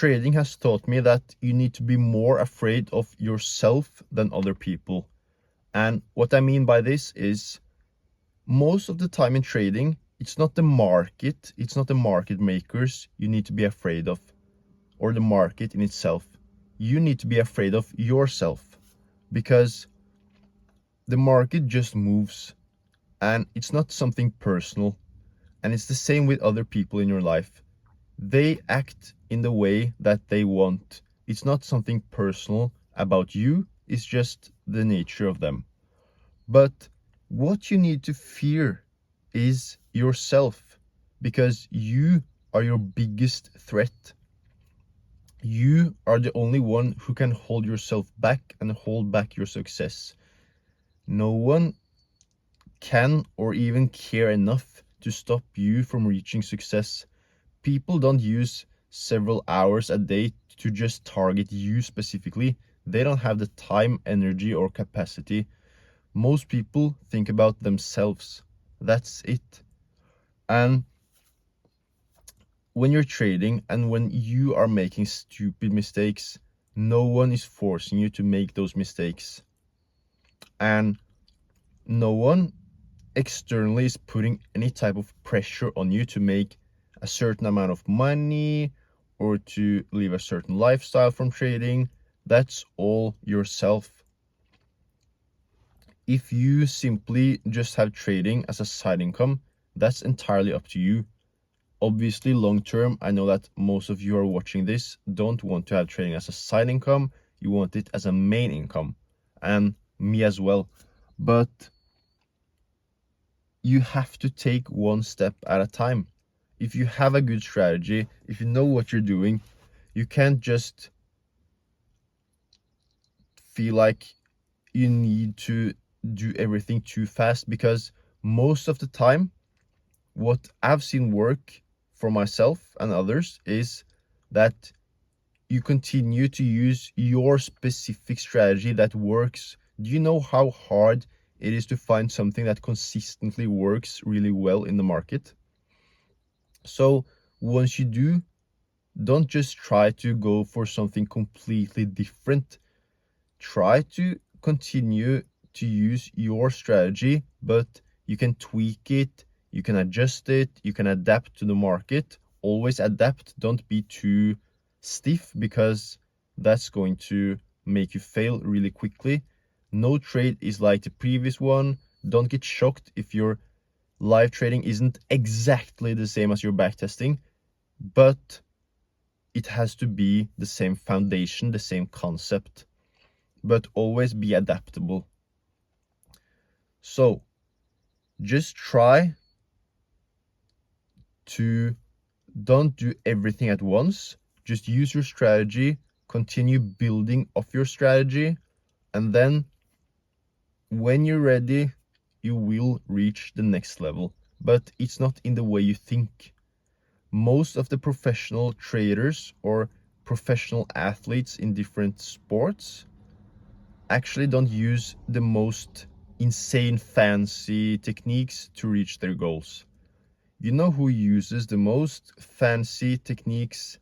trading has taught me that you need to be more afraid of yourself than other people. And what I mean by this is, most of the time in trading, it's not the market makers you need to be afraid of, or the market in itself. You need to be afraid of yourself, because the market just moves, and it's not something personal. And it's the same with other people in your life. They act in the way that they want. It's not something personal about you, it's just the nature of them. But what you need to fear is yourself, because you are your biggest threat. You are the only one who can hold yourself back and hold back your success. No one can or even care enough to stop you from reaching success. People don't use several hours a day to just target you specifically. They don't have the time, energy, or capacity. Most people think about themselves. That's it. And when you're trading and when you are making stupid mistakes, no one is forcing you to make those mistakes. And no one externally is putting any type of pressure on you to make a certain amount of money or to live a certain lifestyle from trading. That's all yourself. If you simply just have trading as a side income, that's entirely up to you. Obviously, long term, I know that most of you are watching this don't want to have trading as a side income. You want it as a main income, and me as well. But you have to take one step at a time. If you have a good strategy, if you know what you're doing, you can't just feel like you need to do everything too fast, because most of the time, what I've seen work for myself and others is that you continue to use your specific strategy that works. Do you know how hard it is to find something that consistently works really well in the market? So once you do, don't just try to go for something completely different. Try to continue to use your strategy, but you can tweak it, you can adjust it, you can adapt to the market. Always adapt, don't be too stiff, because that's going to make you fail really quickly. No trade is like the previous one. Don't get shocked if your live trading isn't exactly the same as your backtesting, but it has to be the same foundation, the same concept. But always be adaptable. So just try to don't do everything at once. Just use your strategy, continue building off your strategy, and then when you're ready, you will reach the next level. But it's not in the way you think. Most of the professional traders or professional athletes in different sports actually don't use the most insane fancy techniques to reach their goals. You know who uses the most fancy techniques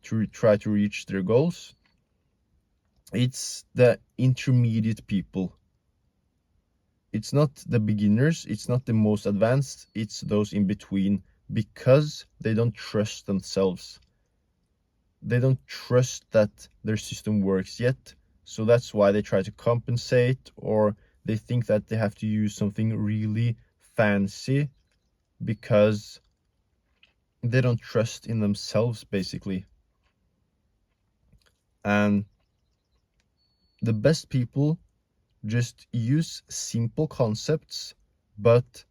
to try to reach their goals? It's the intermediate people. It's not the beginners, it's not the most advanced, it's those in between, because they don't trust themselves. They don't trust that their system works yet. So that's why they try to compensate, or they think that they have to use something really fancy because they don't trust in themselves, basically. And the best people just use simple concepts, but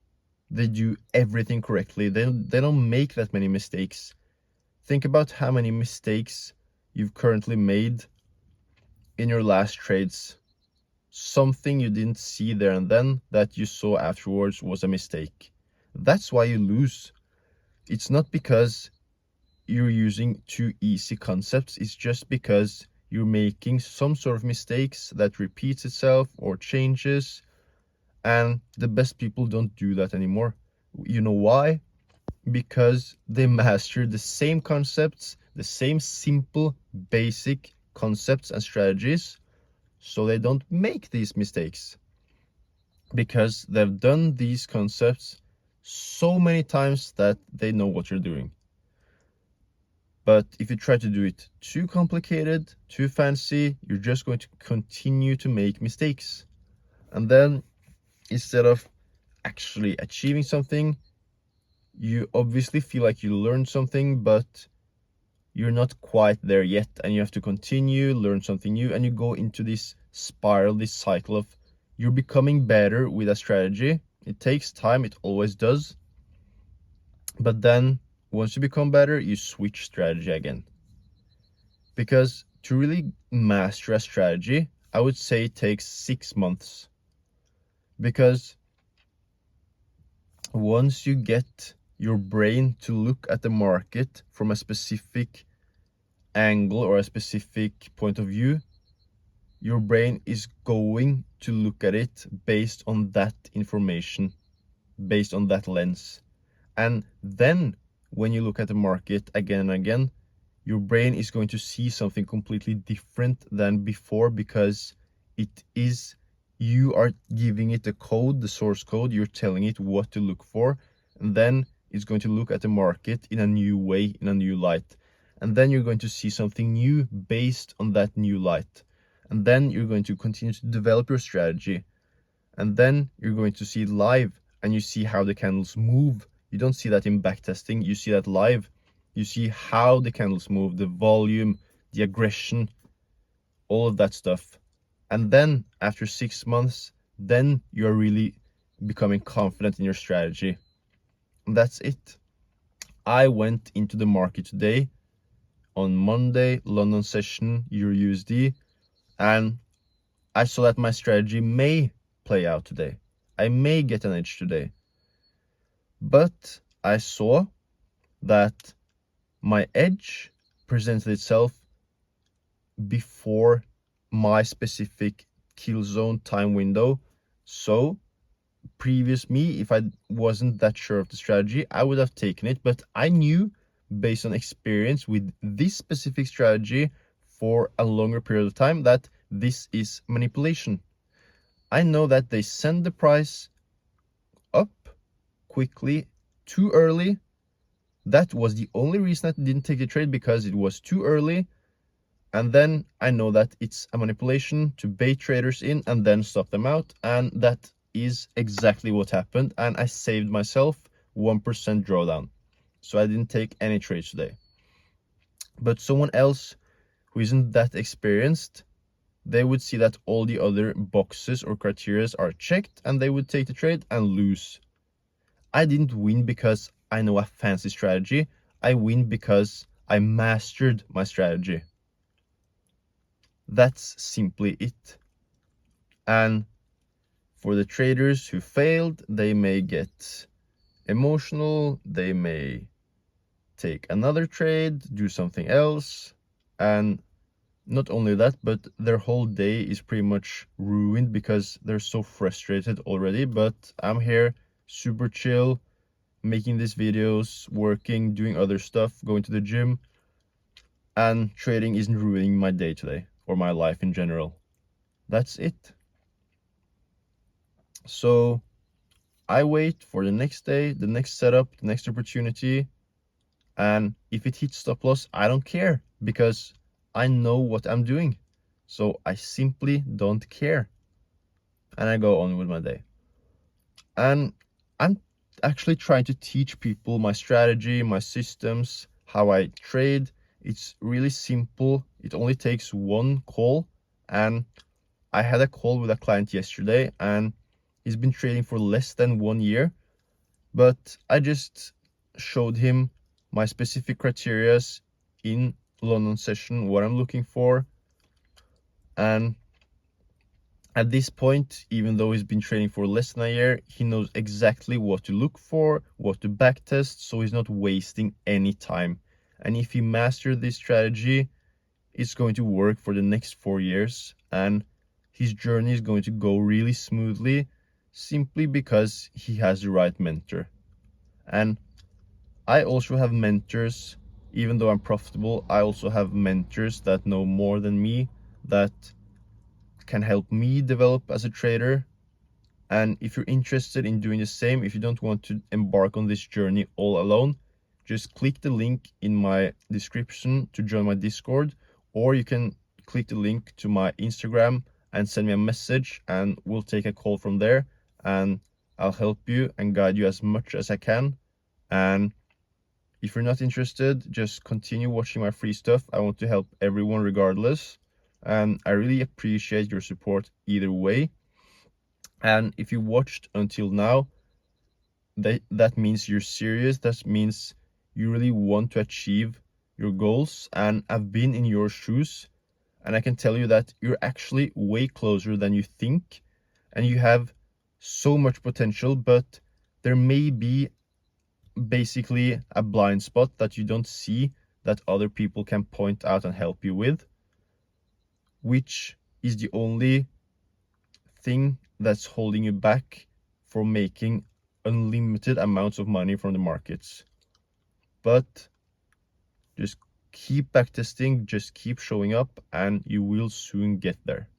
they do everything correctly. They don't make that many mistakes. Think about how many mistakes you've currently made in your last trades. Something you didn't see there and then that you saw afterwards was a mistake. That's why you lose. It's not because you're using too easy concepts, it's just because you're making some sort of mistakes that repeats itself or changes, and the best people don't do that anymore. You know why? Because they master the same concepts, the same simple, basic concepts and strategies so they don't make these mistakes. Because they've done these concepts so many times that they know what you're doing. But if you try to do it too complicated, too fancy, you're just going to continue to make mistakes. And then instead of actually achieving something, you obviously feel like you learned something, but you're not quite there yet, and you have to continue, learn something new, and you go into this spiral, this cycle of you're becoming better with a strategy. It takes time, it always does. But then once you become better, you switch strategy again. Because to really master a strategy, I would say it takes 6 months. Because once you get your brain to look at the market from a specific angle or a specific point of view, your brain is going to look at it based on that information, based on that lens. And then when you look at the market again and again, your brain is going to see something completely different than before, because you are giving it the code, the source code, you're telling it what to look for, and then it's going to look at the market in a new way, in a new light. And then you're going to see something new based on that new light. And then you're going to continue to develop your strategy. And then you're going to see it live, and you see how the candles move. You don't see that in backtesting, you see that live. You see how the candles move, the volume, the aggression, all of that stuff. And then after 6 months, then you're really becoming confident in your strategy. And that's it. I went into the market today on Monday, London session, Euro USD, and I saw that my strategy may play out today. I may get an edge today. But I saw that my edge presented itself before my specific kill zone time window. So previous me, if I wasn't that sure of the strategy, I would have taken it. But I knew, based on experience with this specific strategy for a longer period of time, that this is manipulation. I know that they send the price up quickly too early. That was the only reason I didn't take the trade, because it was too early. And then I know that it's a manipulation to bait traders in and then stop them out. And that is exactly what happened. And I saved myself 1% drawdown. So I didn't take any trades today. But someone else who isn't that experienced, they would see that all the other boxes or criteria are checked, and they would take the trade and lose. I didn't win because I know a fancy strategy. I win because I mastered my strategy. That's simply it. And for the traders who failed, they may get emotional, they may take another trade, do something else, and not only that, but their whole day is pretty much ruined because they're so frustrated already. But I'm here, super chill, making these videos, working, doing other stuff, going to the gym, and trading isn't ruining my day today or my life in general. That's it. So I wait for the next day, the next setup, the next opportunity, and if it hits stop loss, I don't care, because I know what I'm doing. So I simply don't care, and I go on with my day. And I'm actually trying to teach people my strategy, my systems, how I trade. It's really simple. It only takes one call. And I had a call with a client yesterday, and he's been trading for less than 1 year. But I just showed him my specific criteria in London session, what I'm looking for. And at this point, even though he's been trading for less than a year, he knows exactly what to look for, what to backtest, so he's not wasting any time. And if he masters this strategy, it's going to work for the next 4 years, and his journey is going to go really smoothly, simply because he has the right mentor. And I also have mentors even though I'm profitable, I also have mentors that know more than me, that can help me develop as a trader. And if you're interested in doing the same, if you don't want to embark on this journey all alone, just click the link in my description to join my Discord, or you can click the link to my Instagram and send me a message, and we'll take a call from there, and I'll help you and guide you as much as I can. And if you're not interested, just continue watching my free stuff. I want to help everyone regardless, and I really appreciate your support either way. And if you watched until now, that means you're serious. That means you really want to achieve your goals. And I've been in your shoes, and I can tell you that you're actually way closer than you think, and you have so much potential, but there may be basically a blind spot that you don't see, that other people can point out and help you with, which is the only thing that's holding you back from making unlimited amounts of money from the markets. But just keep backtesting, just keep showing up, and you will soon get there.